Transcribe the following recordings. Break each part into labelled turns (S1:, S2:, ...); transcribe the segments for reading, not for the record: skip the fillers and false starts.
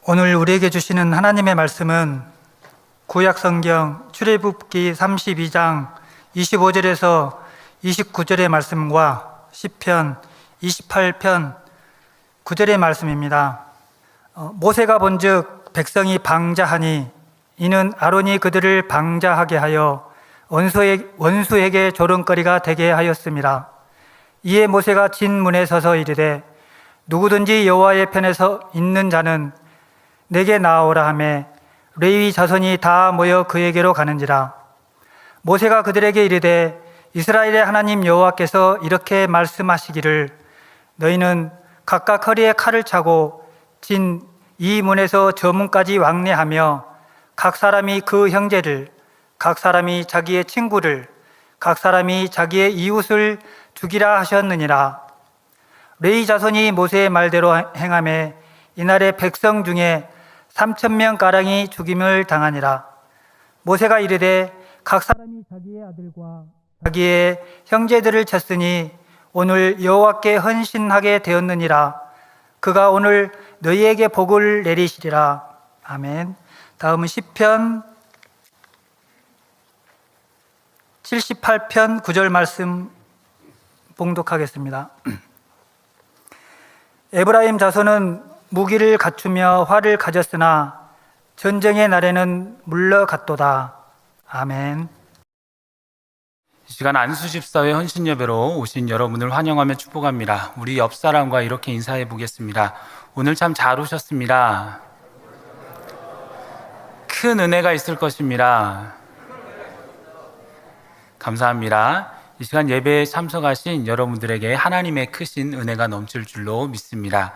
S1: 오늘 우리에게 주시는 하나님의 말씀은 구약성경 출애굽기 32장 25절에서 29절의 말씀과 시편 28편 9절의 말씀입니다. 모세가 본즉 백성이 방자하니 이는 아론이 그들을 방자하게 하여 원수에게 조롱거리가 되게 하였습니다. 이에 모세가 진문에 서서 이르되 누구든지 여호와의 편에 서 있는 자는 내게 나아오라 하매 레위 자손이 다 모여 그에게로 가는지라. 모세가 그들에게 이르되 이스라엘의 하나님 여호와께서 이렇게 말씀하시기를 너희는 각각 허리에 칼을 차고 진 이 문에서 저 문까지 왕래하며 각 사람이 그 형제를, 각 사람이 자기의 친구를, 각 사람이 자기의 이웃을 죽이라 하셨느니라. 레위 자손이 모세의 말대로 행하매 이날에 백성 중에 3,000명 가량이 죽임을 당하니라. 모세가 이르되 각 사람이 자기의 아들과 자기의 형제들을 쳤으니 오늘 여호와께 헌신하게 되었느니라. 그가 오늘 너희에게 복을 내리시리라. 아멘. 다음은 시편 78편 9절 말씀 봉독하겠습니다. 에브라임 자손은 무기를 갖추며 활을 가졌으나 전쟁의 날에는 물러갔도다. 아멘.
S2: 이 시간 안수집사회 헌신예배로 오신 여러분을 환영하며 축복합니다. 우리 옆 사람과 이렇게 인사해 보겠습니다. 오늘 참 잘 오셨습니다. 큰 은혜가 있을 것입니다. 감사합니다. 이 시간 예배에 참석하신 여러분들에게 하나님의 크신 은혜가 넘칠 줄로 믿습니다.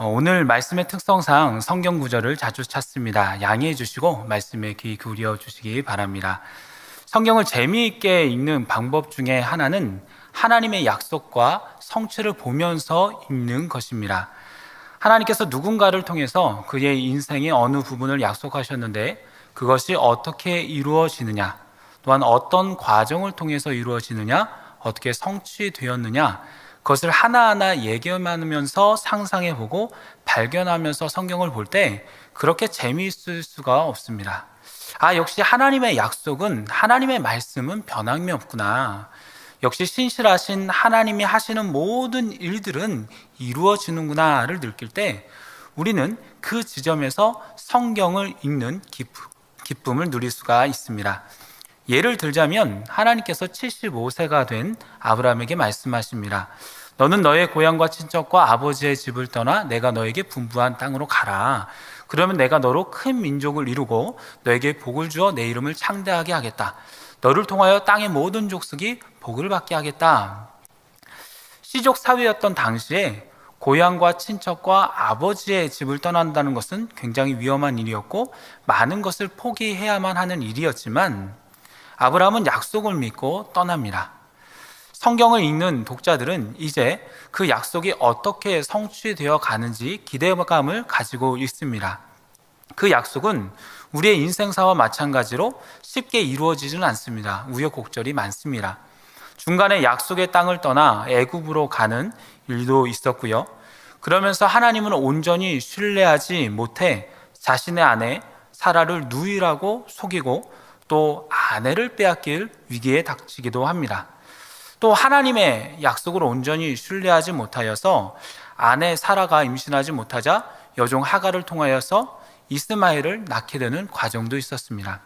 S2: 오늘 말씀의 특성상 성경 구절을 자주 찾습니다. 양해해 주시고 말씀에 귀 기울여 주시기 바랍니다. 성경을 재미있게 읽는 방법 중에 하나는 하나님의 약속과 성취를 보면서 읽는 것입니다. 하나님께서 누군가를 통해서 그의 인생의 어느 부분을 약속하셨는데 그것이 어떻게 이루어지느냐, 또한 어떤 과정을 통해서 이루어지느냐, 어떻게 성취되었느냐, 그것을 하나하나 예견하면서 상상해보고 발견하면서 성경을 볼 때 그렇게 재미있을 수가 없습니다. 역시 하나님의 약속은, 하나님의 말씀은 변함이 없구나. 역시 신실하신 하나님이 하시는 모든 일들은 이루어지는구나를 느낄 때 우리는 그 지점에서 성경을 읽는 기쁨을 누릴 수가 있습니다. 예를 들자면 하나님께서 75세가 된 아브라함에게 말씀하십니다. 너는 너의 고향과 친척과 아버지의 집을 떠나 내가 너에게 분부한 땅으로 가라. 그러면 내가 너로 큰 민족을 이루고 너에게 복을 주어 내 이름을 창대하게 하겠다. 너를 통하여 땅의 모든 족속이 복을 받게 하겠다. 시족 사회였던 당시에 고향과 친척과 아버지의 집을 떠난다는 것은 굉장히 위험한 일이었고 많은 것을 포기해야만 하는 일이었지만 아브라함은 약속을 믿고 떠납니다. 성경을 읽는 독자들은 이제 그 약속이 어떻게 성취되어 가는지 기대감을 가지고 있습니다. 그 약속은 우리의 인생사와 마찬가지로 쉽게 이루어지지는 않습니다. 우여곡절이 많습니다. 중간에 약속의 땅을 떠나 애굽으로 가는 일도 있었고요. 그러면서 하나님은 온전히 신뢰하지 못해 자신의 아내 사라를 누이라고 속이고 또 아내를 빼앗길 위기에 닥치기도 합니다. 또 하나님의 약속을 온전히 신뢰하지 못하여서 아내 사라가 임신하지 못하자 여종 하갈을 통하여서 이스마엘을 낳게 되는 과정도 있었습니다.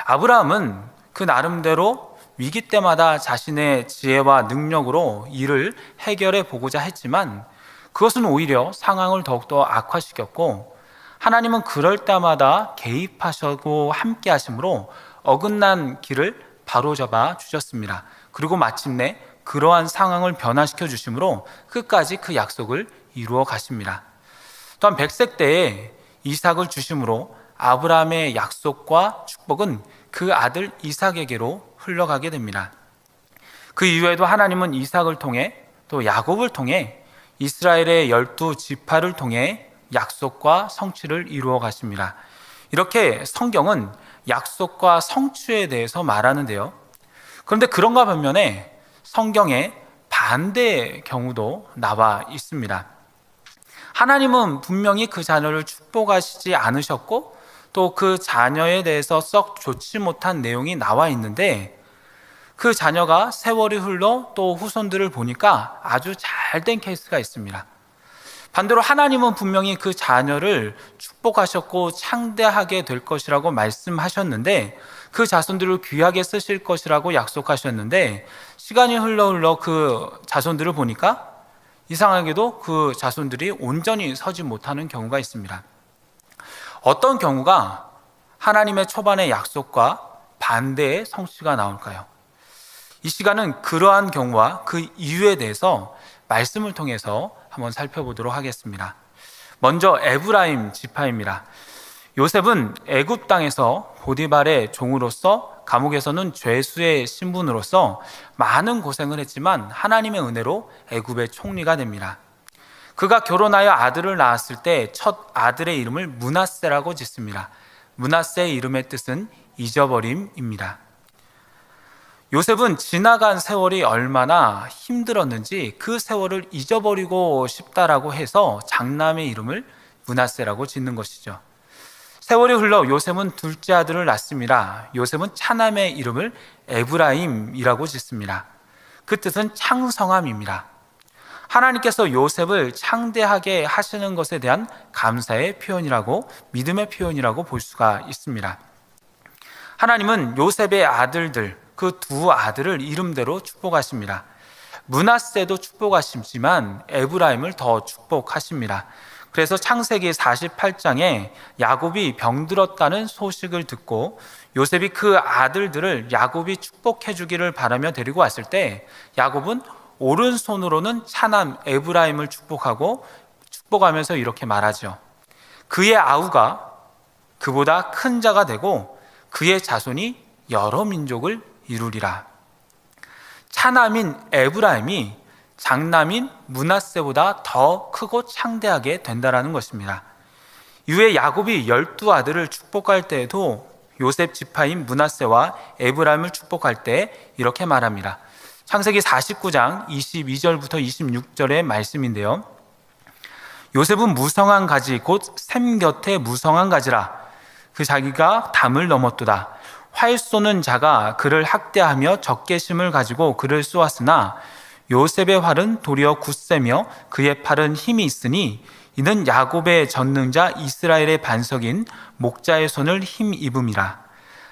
S2: 아브라함은 그 나름대로 위기 때마다 자신의 지혜와 능력으로 이를 해결해 보고자 했지만 그것은 오히려 상황을 더욱더 악화시켰고 하나님은 그럴 때마다 개입하시고 함께 하심으로 어긋난 길을 바로잡아 주셨습니다. 그리고 마침내 그러한 상황을 변화시켜 주심으로 끝까지 그 약속을 이루어 가십니다. 또한 100세 때에 이삭을 주심으로 아브라함의 약속과 축복은 그 아들 이삭에게로 흘러가게 됩니다. 그 이후에도 하나님은 이삭을 통해 또 야곱을 통해 이스라엘의 12지파를 통해 약속과 성취를 이루어 가십니다. 이렇게 성경은 약속과 성취에 대해서 말하는데요. 그런데 그런가 반면에 성경에 반대의 경우도 나와 있습니다. 하나님은 분명히 그 자녀를 축복하시지 않으셨고 또 그 자녀에 대해서 썩 좋지 못한 내용이 나와 있는데 그 자녀가 세월이 흘러 또 후손들을 보니까 아주 잘된 케이스가 있습니다. 반대로 하나님은 분명히 그 자녀를 축복하셨고 창대하게 될 것이라고 말씀하셨는데 그 자손들을 귀하게 쓰실 것이라고 약속하셨는데 시간이 흘러 그 자손들을 보니까 이상하게도 그 자손들이 온전히 서지 못하는 경우가 있습니다. 어떤 경우가 하나님의 초반의 약속과 반대의 성취가 나올까요? 이 시간은 그러한 경우와 그 이유에 대해서 말씀을 통해서 한번 살펴보도록 하겠습니다. 먼저 에브라임 지파입니다. 요셉은 애굽 땅에서 보디발의 종으로서 감옥에서는 죄수의 신분으로서 많은 고생을 했지만 하나님의 은혜로 애굽의 총리가 됩니다. 그가 결혼하여 아들을 낳았을 때 첫 아들의 이름을 므낫세라고 짓습니다. 므낫세의 이름의 뜻은 잊어버림입니다. 요셉은 지나간 세월이 얼마나 힘들었는지 그 세월을 잊어버리고 싶다라고 해서 장남의 이름을 므낫세라고 짓는 것이죠. 세월이 흘러 요셉은 둘째 아들을 낳습니다. 요셉은 차남의 이름을 에브라임이라고 짓습니다. 그 뜻은 창성함입니다. 하나님께서 요셉을 창대하게 하시는 것에 대한 감사의 표현이라고, 믿음의 표현이라고 볼 수가 있습니다. 하나님은 요셉의 아들들, 그 두 아들을 이름대로 축복하십니다. 므낫세도 축복하시지만 에브라임을 더 축복하십니다. 그래서 창세기 48장에 야곱이 병들었다는 소식을 듣고 요셉이 그 아들들을 야곱이 축복해 주기를 바라며 데리고 왔을 때 야곱은 오른손으로는 차남 에브라임을 축복하면서 이렇게 말하죠. 그의 아우가 그보다 큰 자가 되고 그의 자손이 여러 민족을 이루리라. 차남인 에브라임이 장남인 므낫세보다 더 크고 창대하게 된다라는 것입니다. 이후에 야곱이 12아들을 축복할 때에도 요셉 지파인 므낫세와 에브라임을 축복할 때 이렇게 말합니다. 창세기 49장 22절부터 26절의 말씀인데요. 요셉은 무성한 가지 곧 샘 곁에 무성한 가지라. 그 자기가 담을 넘었도다. 활 쏘는 자가 그를 학대하며 적개심을 가지고 그를 쏘았으나 요셉의 활은 도리어 굳세며 그의 팔은 힘이 있으니 이는 야곱의 전능자 이스라엘의 반석인 목자의 손을 힘입음이라.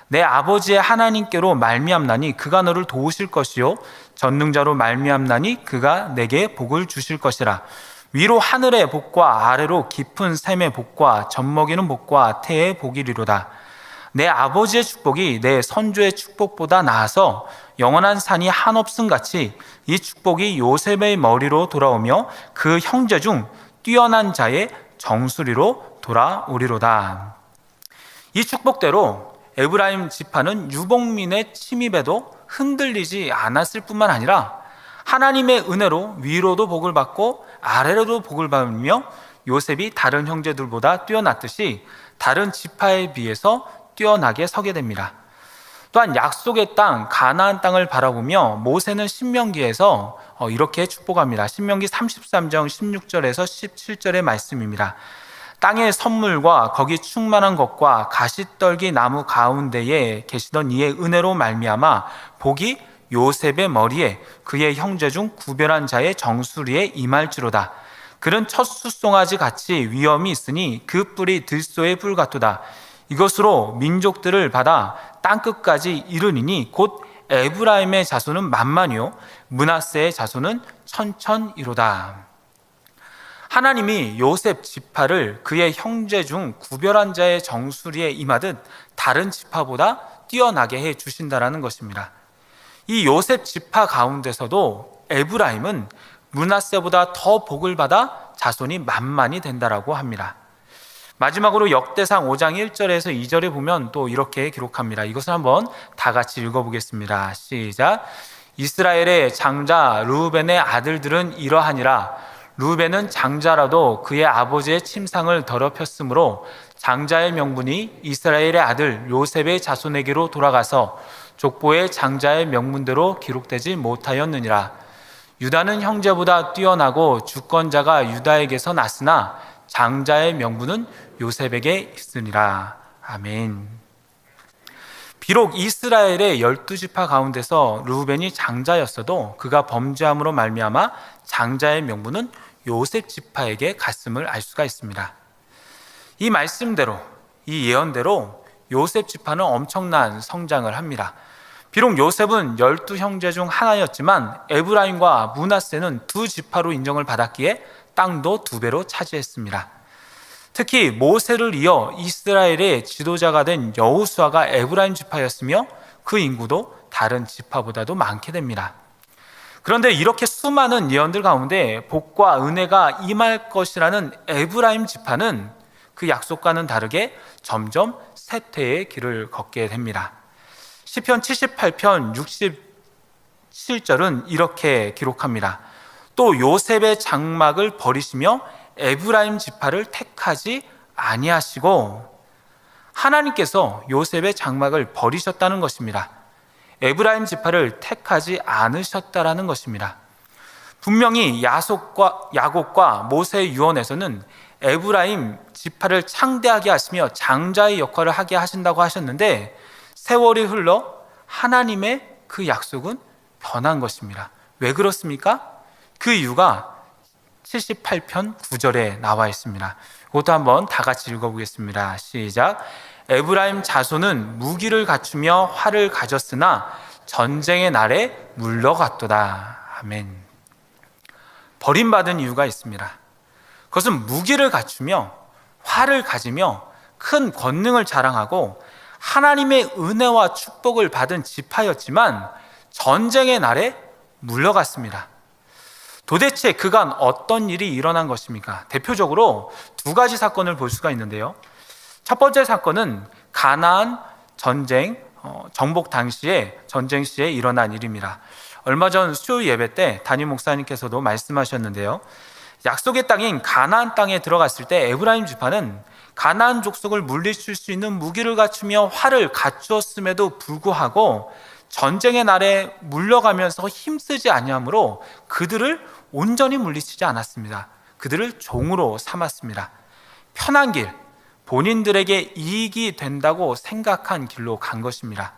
S2: 내 아버지의 하나님께로 말미암나니 그가 너를 도우실 것이요 전능자로 말미암나니 그가 내게 복을 주실 것이라. 위로 하늘의 복과 아래로 깊은 샘의 복과 젖먹이는 복과 태의 복이리로다. 내 아버지의 축복이 내 선조의 축복보다 나아서 영원한 산이 한없음 같이 이 축복이 요셉의 머리로 돌아오며 그 형제 중 뛰어난 자의 정수리로 돌아오리로다. 이 축복대로 에브라임 지파는 유복민의 침입에도 흔들리지 않았을 뿐만 아니라 하나님의 은혜로 위로도 복을 받고 아래로도 복을 받으며 요셉이 다른 형제들보다 뛰어났듯이 다른 지파에 비해서 뛰어나게 서게 됩니다. 또한 약속의 땅 가나안 땅을 바라보며 모세는 신명기에서 이렇게 축복합니다. 신명기 33장 16절에서 17절의 말씀입니다. 땅의 선물과 거기 충만한 것과 가시떨기 나무 가운데에 계시던 이의 은혜로 말미암아 복이 요셉의 머리에 그의 형제 중 구별한 자의 정수리에 임할지로다. 그는 첫 숫송아지 같이 위엄이 있으니 그 뿔이 들소의 뿔 같도다. 이것으로 민족들을 받아 땅끝까지 이르니니 곧 에브라임의 자손은 만만이요 므낫세의 자손은 천천이로다. 하나님이 요셉 지파를 그의 형제 중 구별한 자의 정수리에 임하듯 다른 지파보다 뛰어나게 해 주신다라는 것입니다. 이 요셉 지파 가운데서도 에브라임은 므낫세보다 더 복을 받아 자손이 만만이 된다라고 합니다. 마지막으로 역대상 5장 1절에서 2절에 보면 또 이렇게 기록합니다. 이것을 한번 다 같이 읽어보겠습니다. 시작. 이스라엘의 장자 르우벤의 아들들은 이러하니라. 르우벤은 장자라도 그의 아버지의 침상을 더럽혔으므로 장자의 명분이 이스라엘의 아들 요셉의 자손에게로 돌아가서 족보의 장자의 명문대로 기록되지 못하였느니라. 유다는 형제보다 뛰어나고 주권자가 유다에게서 났으나 장자의 명분은 요셉에게 있으니라. 아멘. 비록 이스라엘의 12지파 가운데서 르우벤이 장자였어도 그가 범죄함으로 말미암아 장자의 명분은 요셉 지파에게 갔음을 알 수가 있습니다. 이 말씀대로, 이 예언대로 요셉 지파는 엄청난 성장을 합니다. 비록 요셉은 12형제 중 하나였지만 에브라임과 므낫세는 두 지파로 인정을 받았기에 땅도 2배로 차지했습니다. 특히 모세를 이어 이스라엘의 지도자가 된 여호수아가 에브라임 지파였으며 그 인구도 다른 지파보다도 많게 됩니다. 그런데 이렇게 수많은 예언들 가운데 복과 은혜가 임할 것이라는 에브라임 지파는 그 약속과는 다르게 점점 쇠퇴의 길을 걷게 됩니다. 시편 78편 67절은 이렇게 기록합니다. 또 요셉의 장막을 버리시며 에브라임 지파를 택하지 아니하시고, 하나님께서 요셉의 장막을 버리셨다는 것입니다. 에브라임 지파를 택하지 않으셨다라는 것입니다. 분명히 야곱과 모세의 유언에서는 에브라임 지파를 창대하게 하시며 장자의 역할을 하게 하신다고 하셨는데, 세월이 흘러 하나님의 그 약속은 변한 것입니다. 왜 그렇습니까? 그 이유가 78편 9절에 나와 있습니다. 이것도 한번 다 같이 읽어보겠습니다. 시작. 에브라임 자손은 무기를 갖추며 활을 가졌으나 전쟁의 날에 물러갔도다. 아멘. 버림받은 이유가 있습니다. 그것은 무기를 갖추며 활을 가지며 큰 권능을 자랑하고 하나님의 은혜와 축복을 받은 지파였지만 전쟁의 날에 물러갔습니다. 도대체 그간 어떤 일이 일어난 것입니까? 대표적으로 2가지 사건을 볼 수가 있는데요. 첫 번째 사건은 가나안 전쟁 정복 당시에 전쟁 시에 일어난 일입니다. 얼마 전 수요 예배 때 담임 목사님께서도 말씀하셨는데요. 약속의 땅인 가나안 땅에 들어갔을 때 에브라임 지파는 가나안 족속을 물리칠 수 있는 무기를 갖추며 활을 갖추었음에도 불구하고 전쟁의 날에 물러가면서 힘쓰지 아니하므로 그들을 온전히 물리치지 않았습니다. 그들을 종으로 삼았습니다. 편한 길, 본인들에게 이익이 된다고 생각한 길로 간 것입니다.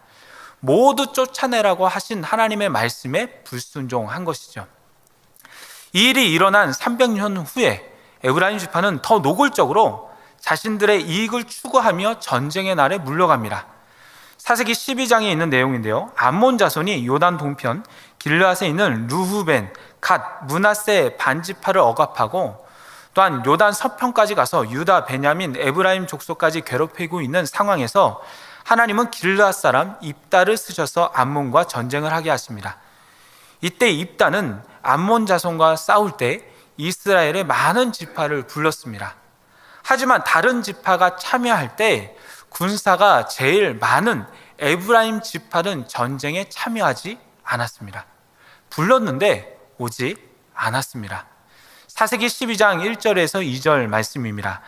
S2: 모두 쫓아내라고 하신 하나님의 말씀에 불순종한 것이죠. 이 일이 일어난 300년 후에 에브라임 지파는 더 노골적으로 자신들의 이익을 추구하며 전쟁의 날에 물러갑니다. 사세기 12장에 있는 내용인데요. 암몬 자손이 요단 동편 길르앗에 있는 르후벤, 갓, 므낫세 반지파를 억압하고 또한 요단 서편까지 가서 유다, 베냐민, 에브라임 족속까지 괴롭히고 있는 상황에서 하나님은 길르앗 사람 입다를 쓰셔서 암몬과 전쟁을 하게 하십니다. 이때 입다는 암몬 자손과 싸울 때 이스라엘의 많은 지파를 불렀습니다. 하지만 다른 지파가 참여할 때 군사가 제일 많은 에브라임 지파는 전쟁에 참여하지 않았습니다. 불렀는데 오지 않았습니다. 사세기 12장 1절에서 2절 말씀입니다.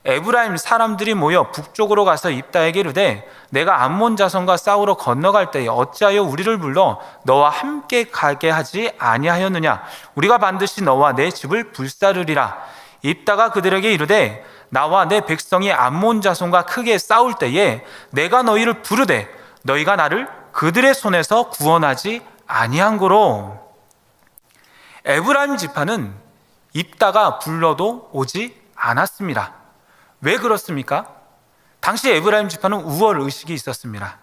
S2: 에브라임 사람들이 모여 북쪽으로 가서 입다에게 이르되 내가 암몬 자손과 싸우러 건너갈 때에 어찌하여 우리를 불러 너와 함께 가게 하지 아니하였느냐? 우리가 반드시 너와 내 집을 불사르리라. 입다가 그들에게 이르되 나와 내 백성이 암몬 자손과 크게 싸울 때에 내가 너희를 부르되 너희가 나를 그들의 손에서 구원하지 아니한 고로. 에브라임 지파는 입다가 불러도 오지 않았습니다. 왜 그렇습니까? 당시 에브라임 지파는 우월 의식이 있었습니다.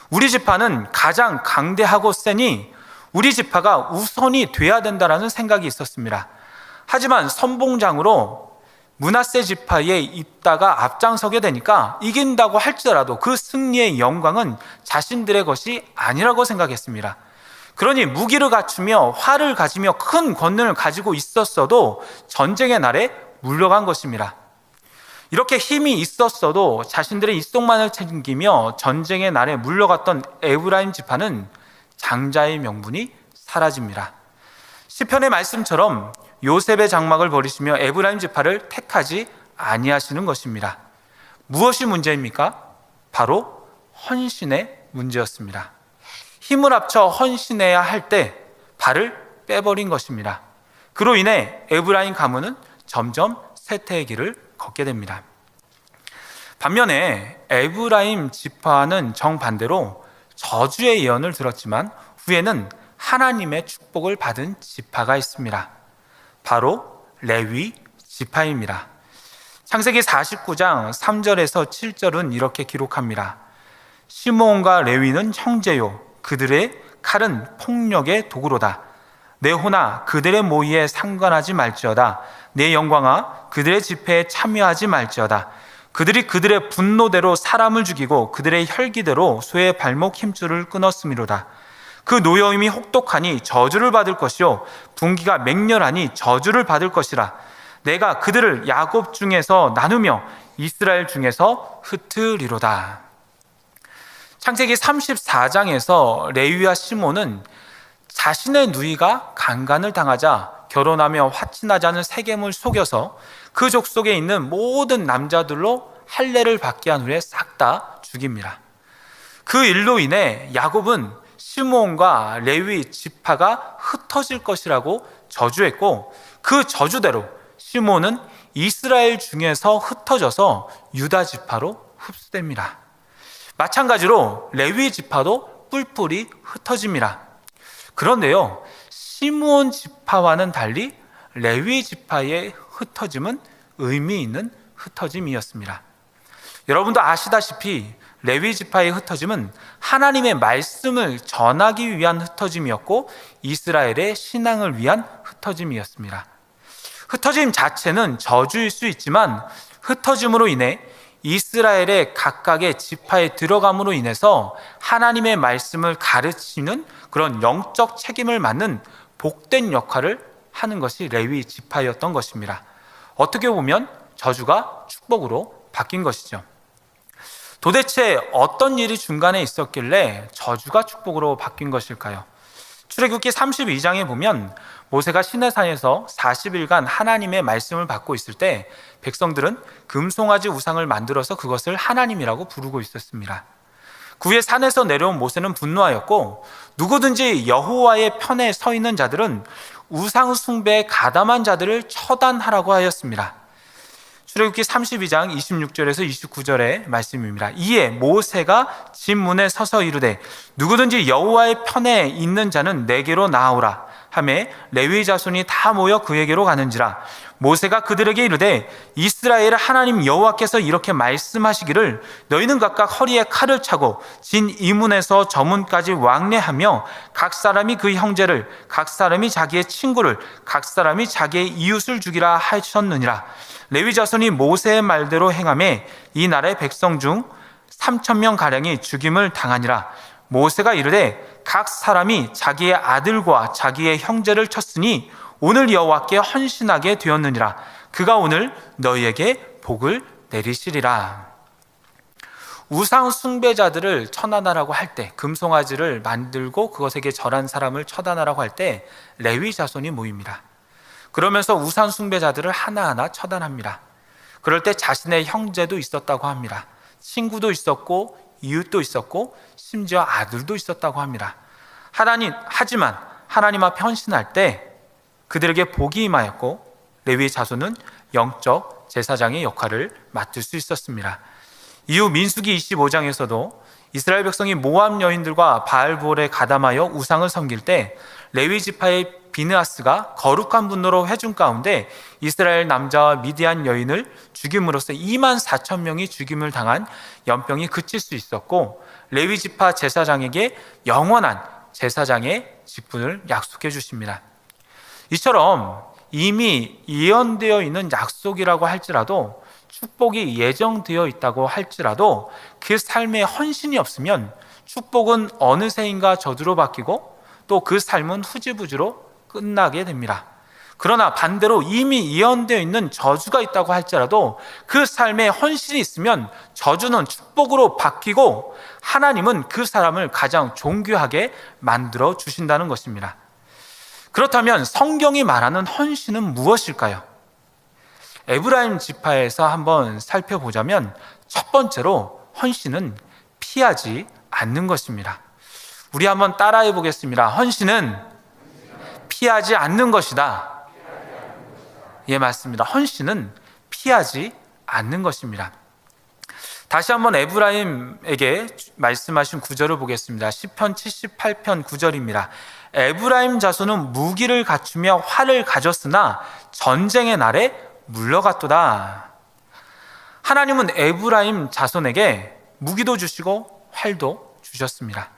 S2: 우리 지파는 가장 강대하고 세니 우리 지파가 우선이 돼야 된다는 생각이 있었습니다. 하지만 선봉장으로 므낫세 지파의 입다가 앞장서게 되니까 이긴다고 할지라도 그 승리의 영광은 자신들의 것이 아니라고 생각했습니다. 그러니 무기를 갖추며 활을 가지며 큰 권능을 가지고 있었어도 전쟁의 날에 물러간 것입니다. 이렇게 힘이 있었어도 자신들의 입속만을 챙기며 전쟁의 날에 물러갔던 에브라임 지파는 장자의 명분이 사라집니다. 시편의 말씀처럼 요셉의 장막을 버리시며 에브라임 지파를 택하지 아니하시는 것입니다. 무엇이 문제입니까? 바로 헌신의 문제였습니다. 힘을 합쳐 헌신해야 할 때 발을 빼버린 것입니다. 그로 인해 에브라임 가문은 점점 쇠퇴의 길을 걷게 됩니다. 반면에 에브라임 지파는 정반대로 저주의 예언을 들었지만 후에는 하나님의 축복을 받은 지파가 있습니다. 바로 레위 지파입니다. 창세기 49장 3절에서 7절은 이렇게 기록합니다. 시므온과 레위는 형제요, 그들의 칼은 폭력의 도구로다. 내 호나 그들의 모의에 상관하지 말지어다. 내 영광아 그들의 집회에 참여하지 말지어다. 그들이 그들의 분노대로 사람을 죽이고 그들의 혈기대로 소의 발목 힘줄을 끊었음이로다. 그 노여움이 혹독하니 저주를 받을 것이요 분기가 맹렬하니 저주를 받을 것이라. 내가 그들을 야곱 중에서 나누며 이스라엘 중에서 흩으리로다. 창세기 34장에서 레위와 시몬은 자신의 누이가 강간을 당하자 결혼하며 화친하자는 세겜을 속여서 그 족속에 있는 모든 남자들로 할례를 받게 한 후에 싹 다 죽입니다. 그 일로 인해 야곱은 시므온과 레위 지파가 흩어질 것이라고 저주했고, 그 저주대로 시므온은 이스라엘 중에서 흩어져서 유다 지파로 흡수됩니다. 마찬가지로 레위 지파도 뿔뿔이 흩어집니다. 그런데요, 시므온 지파와는 달리 레위 지파의 흩어짐은 의미 있는 흩어짐이었습니다. 여러분도 아시다시피 레위 지파의 흩어짐은 하나님의 말씀을 전하기 위한 흩어짐이었고 이스라엘의 신앙을 위한 흩어짐이었습니다. 흩어짐 자체는 저주일 수 있지만 흩어짐으로 인해 이스라엘의 각각의 지파에 들어감으로 인해서 하나님의 말씀을 가르치는 그런 영적 책임을 맡는 복된 역할을 하는 것이 레위 지파였던 것입니다. 어떻게 보면 저주가 축복으로 바뀐 것이죠. 도대체 어떤 일이 중간에 있었길래 저주가 축복으로 바뀐 것일까요? 출애굽기 32장에 보면 모세가 시내산에서 40일간 하나님의 말씀을 받고 있을 때 백성들은 금송아지 우상을 만들어서 그것을 하나님이라고 부르고 있었습니다. 그 후에 산에서 내려온 모세는 분노하였고, 누구든지 여호와의 편에 서 있는 자들은 우상 숭배에 가담한 자들을 처단하라고 하였습니다. 출애굽기 32장 26절에서 29절의 말씀입니다. 이에 모세가 집 문에 서서 이르되 누구든지 여호와의 편에 있는 자는 내게로 나아오라 하매 레위 자손이 다 모여 그에게로 가는지라. 모세가 그들에게 이르되 이스라엘 하나님 여호와께서 이렇게 말씀하시기를 너희는 각각 허리에 칼을 차고 진 이문에서 저문까지 왕래하며 각 사람이 그 형제를, 각 사람이 자기의 친구를, 각 사람이 자기의 이웃을 죽이라 하셨느니라. 레위 자손이 모세의 말대로 행하매 이 나라의 백성 중 3,000명 가량이 죽임을 당하니라. 모세가 이르되 각 사람이 자기의 아들과 자기의 형제를 쳤으니 오늘 여호와께 헌신하게 되었느니라. 그가 오늘 너희에게 복을 내리시리라. 우상 숭배자들을 처단하라고 할 때, 금송아지를 만들고 그것에게 절한 사람을 처단하라고 할 때 레위 자손이 모입니다. 그러면서 우상 숭배자들을 하나하나 처단합니다. 그럴 때 자신의 형제도 있었다고 합니다. 친구도 있었고 이웃도 있었고 심지어 아들도 있었다고 합니다. 하지만 하나님 앞에 헌신할 때 그들에게 복이 임하였고 레위 자손은 영적 제사장의 역할을 맡을 수 있었습니다. 이후 민수기 25장에서도 이스라엘 백성이 모압 여인들과 바알볼에 가담하여 우상을 섬길 때 레위 지파의 비느하스가 거룩한 분노로 회중 가운데 이스라엘 남자와 미디안 여인을 죽임으로써 24,000명이 죽임을 당한 연병이 그칠 수 있었고, 레위 지파 제사장에게 영원한 제사장의 직분을 약속해 주십니다. 이처럼 이미 예언되어 있는 약속이라고 할지라도, 축복이 예정되어 있다고 할지라도 그 삶에 헌신이 없으면 축복은 어느새인가 저주로 바뀌고 또 그 삶은 후지부지로 끝나게 됩니다. 그러나 반대로 이미 예언되어 있는 저주가 있다고 할지라도 그 삶에 헌신이 있으면 저주는 축복으로 바뀌고 하나님은 그 사람을 가장 존귀하게 만들어 주신다는 것입니다. 그렇다면 성경이 말하는 헌신은 무엇일까요? 에브라임 지파에서 한번 살펴보자면 첫 번째로 헌신은 피하지 않는 것입니다. 우리 한번 따라해 보겠습니다. 헌신은 피하지 않는 것이다. 예, 맞습니다. 헌신은 피하지 않는 것입니다. 다시 한번 에브라임에게 말씀하신 구절을 보겠습니다. 시편 78편 9절입니다. 에브라임 자손은 무기를 갖추며 활을 가졌으나 전쟁의 날에 물러갔도다. 하나님은 에브라임 자손에게 무기도 주시고 활도 주셨습니다.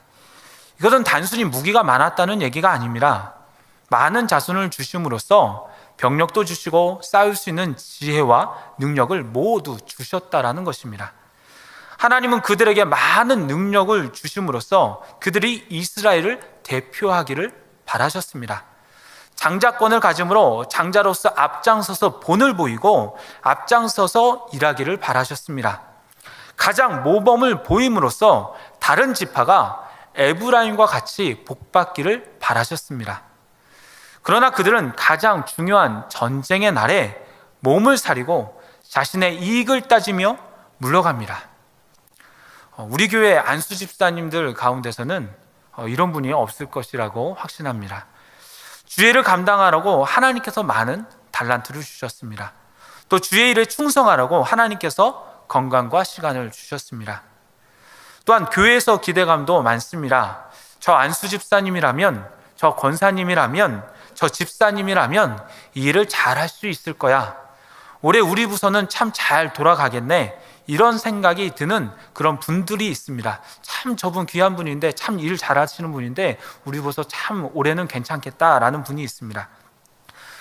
S2: 이것은 단순히 무기가 많았다는 얘기가 아닙니다. 많은 자손을 주심으로써 병력도 주시고 싸울 수 있는 지혜와 능력을 모두 주셨다라는 것입니다. 하나님은 그들에게 많은 능력을 주심으로써 그들이 이스라엘을 대표하기를 바라셨습니다. 장자권을 가짐으로 장자로서 앞장서서 본을 보이고 앞장서서 일하기를 바라셨습니다. 가장 모범을 보임으로써 다른 지파가 에브라임과 같이 복받기를 바라셨습니다. 그러나 그들은 가장 중요한 전쟁의 날에 몸을 사리고 자신의 이익을 따지며 물러갑니다. 우리 교회 안수 집사님들 가운데서는 이런 분이 없을 것이라고 확신합니다. 주의를 감당하라고 하나님께서 많은 달란트를 주셨습니다. 또 주의 일에 충성하라고 하나님께서 건강과 시간을 주셨습니다. 또한 교회에서 기대감도 많습니다. 저 안수 집사님이라면, 저 권사님이라면, 저 집사님이라면 이 일을 잘할 수 있을 거야. 올해 우리 부서는 참 잘 돌아가겠네. 이런 생각이 드는 그런 분들이 있습니다. 참 저분 귀한 분인데, 참 일 잘하시는 분인데 우리 부서 참 올해는 괜찮겠다라는 분이 있습니다.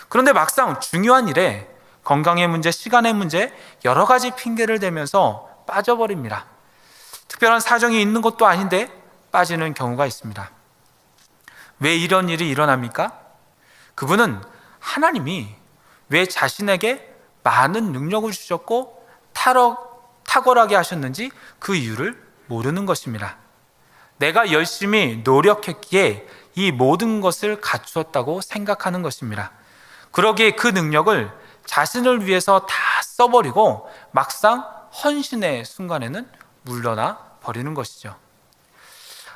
S2: 그런데 막상 중요한 일에 건강의 문제, 시간의 문제, 여러 가지 핑계를 대면서 빠져버립니다. 특별한 사정이 있는 것도 아닌데 빠지는 경우가 있습니다. 왜 이런 일이 일어납니까? 그분은 하나님이 왜 자신에게 많은 능력을 주셨고 탁월하게 하셨는지 그 이유를 모르는 것입니다. 내가 열심히 노력했기에 이 모든 것을 갖추었다고 생각하는 것입니다. 그러기에 그 능력을 자신을 위해서 다 써버리고 막상 헌신의 순간에는 물러나 버리는 것이죠.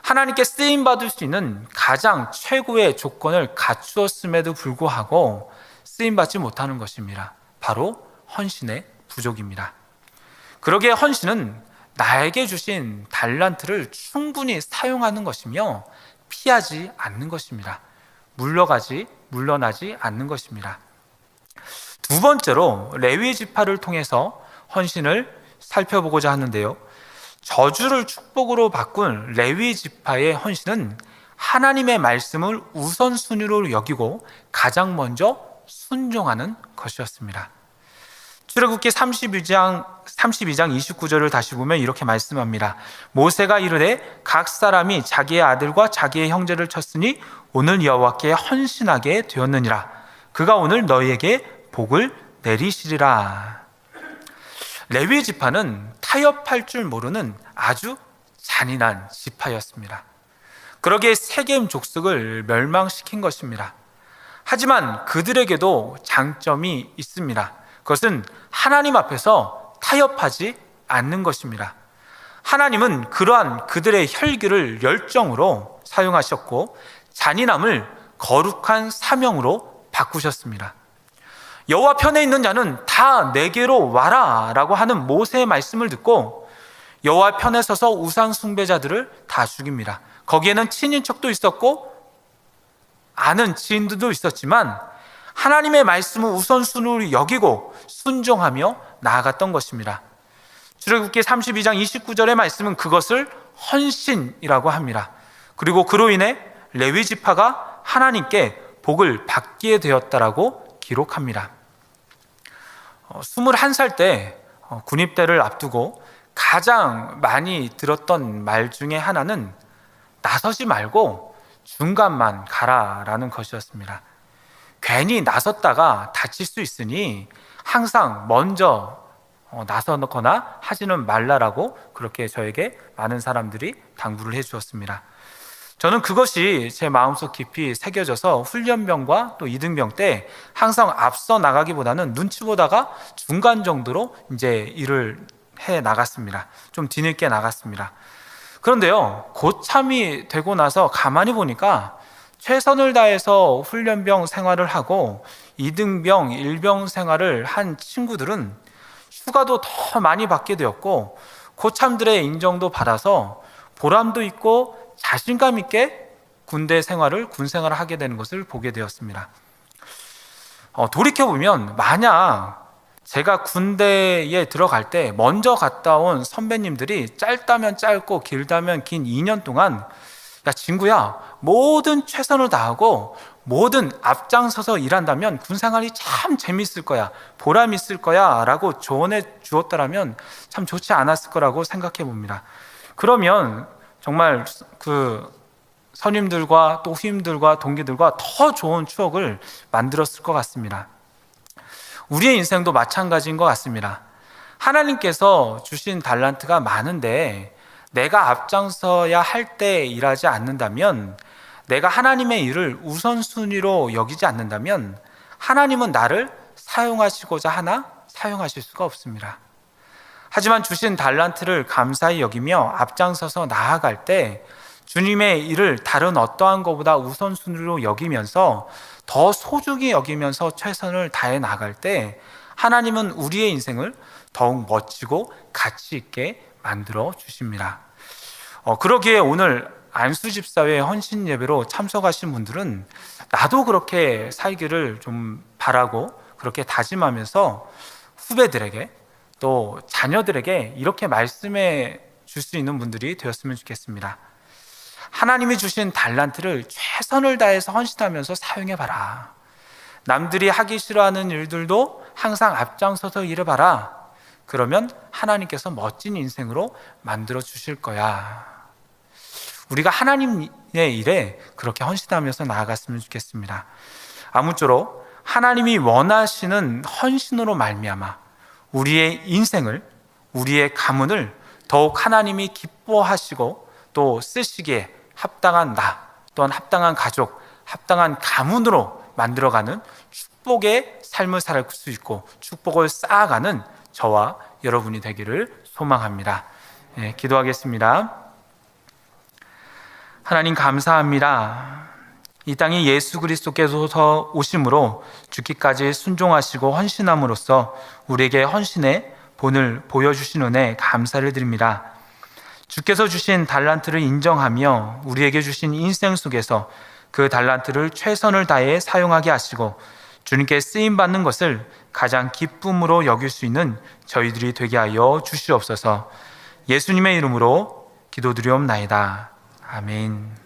S2: 하나님께 쓰임받을 수 있는 가장 최고의 조건을 갖추었음에도 불구하고 쓰임받지 못하는 것입니다. 바로 헌신의 부족입니다. 그러기에 헌신은 나에게 주신 달란트를 충분히 사용하는 것이며 피하지 않는 것입니다. 물러나지 않는 것입니다. 두 번째로 레위 지파를 통해서 헌신을 살펴보고자 하는데요. 저주를 축복으로 바꾼 레위 지파의 헌신은 하나님의 말씀을 우선순위로 여기고 가장 먼저 순종하는 것이었습니다. 출애굽기 32장 29절을 다시 보면 이렇게 말씀합니다. 모세가 이르되 각 사람이 자기의 아들과 자기의 형제를 쳤으니 오늘 여호와께 헌신하게 되었느니라. 그가 오늘 너희에게 복을 내리시리라. 레위 지파는 타협할 줄 모르는 아주 잔인한 지파였습니다. 그러기에 세겜 족속을 멸망시킨 것입니다. 하지만 그들에게도 장점이 있습니다. 그것은 하나님 앞에서 타협하지 않는 것입니다. 하나님은 그러한 그들의 혈기를 열정으로 사용하셨고 잔인함을 거룩한 사명으로 바꾸셨습니다. 여호와 편에 있는 자는 다 내게로 와라 라고 하는 모세의 말씀을 듣고 여호와 편에 서서 우상 숭배자들을 다 죽입니다. 거기에는 친인척도 있었고 아는 지인들도 있었지만 하나님의 말씀을 우선순위로 여기고 순종하며 나아갔던 것입니다. 출애굽기 32장 29절의 말씀은 그것을 헌신이라고 합니다. 그리고 그로 인해 레위 지파가 하나님께 복을 받게 되었다라고 기록합니다. 21살 때 군입대를 앞두고 가장 많이 들었던 말 중에 하나는 나서지 말고 중간만 가라라는 것이었습니다. 괜히 나섰다가 다칠 수 있으니 항상 먼저 나서거나 하지는 말라라고 그렇게 저에게 많은 사람들이 당부를 해 주었습니다. 저는 그것이 제 마음속 깊이 새겨져서 훈련병과 또 이등병 때 항상 앞서 나가기보다는 눈치 보다가 중간 정도로 이제 일을 해 나갔습니다. 좀 뒤늦게 나갔습니다. 그런데요, 고참이 되고 나서 가만히 보니까 최선을 다해서 훈련병 생활을 하고 2등병, 1병 생활을 한 친구들은 휴가도 더 많이 받게 되었고 고참들의 인정도 받아서 보람도 있고 자신감 있게 군 생활을 하게 되는 것을 보게 되었습니다. 돌이켜보면 만약 제가 군대에 들어갈 때 먼저 갔다 온 선배님들이 짧다면 짧고 길다면 긴 2년 동안 야 친구야 모든 최선을 다하고 뭐든 앞장서서 일한다면 군생활이 참 재미있을 거야, 보람 있을 거야 라고 조언해 주었더라면 참 좋지 않았을 거라고 생각해 봅니다. 그러면 정말 그 선임들과 또 후임들과 동기들과 더 좋은 추억을 만들었을 것 같습니다. 우리의 인생도 마찬가지인 것 같습니다. 하나님께서 주신 달란트가 많은데 내가 앞장서야 할 때 일하지 않는다면, 내가 하나님의 일을 우선순위로 여기지 않는다면 하나님은 나를 사용하시고자 하나 사용하실 수가 없습니다. 하지만 주신 달란트를 감사히 여기며 앞장서서 나아갈 때 주님의 일을 다른 어떠한 것보다 우선순위로 여기면서 더 소중히 여기면서 최선을 다해 나갈 때 하나님은 우리의 인생을 더욱 멋지고 가치 있게 만들어 주십니다. 그러기에 오늘 안수집사회 헌신 예배로 참석하신 분들은 나도 그렇게 살기를 좀 바라고 그렇게 다짐하면서 후배들에게 또 자녀들에게 이렇게 말씀해 줄 수 있는 분들이 되었으면 좋겠습니다. 하나님이 주신 달란트를 최선을 다해서 헌신하면서 사용해 봐라. 남들이 하기 싫어하는 일들도 항상 앞장서서 일해봐라. 그러면 하나님께서 멋진 인생으로 만들어 주실 거야. 우리가 하나님의 일에 그렇게 헌신하면서 나아갔으면 좋겠습니다. 아무쪼록 하나님이 원하시는 헌신으로 말미암아 우리의 인생을, 우리의 가문을 더욱 하나님이 기뻐하시고 또 쓰시기에 합당한 나, 또한 합당한 가족, 합당한 가문으로 만들어가는 축복의 삶을 살 수 있고 축복을 쌓아가는 저와 여러분이 되기를 소망합니다. 기도하겠습니다. 하나님 감사합니다. 이 땅에 예수 그리스도께서 오심으로 죽기까지 순종하시고 헌신함으로써 우리에게 헌신의 본을 보여주신 은혜 감사를 드립니다. 주께서 주신 달란트를 인정하며 우리에게 주신 인생 속에서 그 달란트를 최선을 다해 사용하게 하시고 주님께 쓰임받는 것을 가장 기쁨으로 여길 수 있는 저희들이 되게 하여 주시옵소서. 예수님의 이름으로 기도드리옵나이다. 아멘.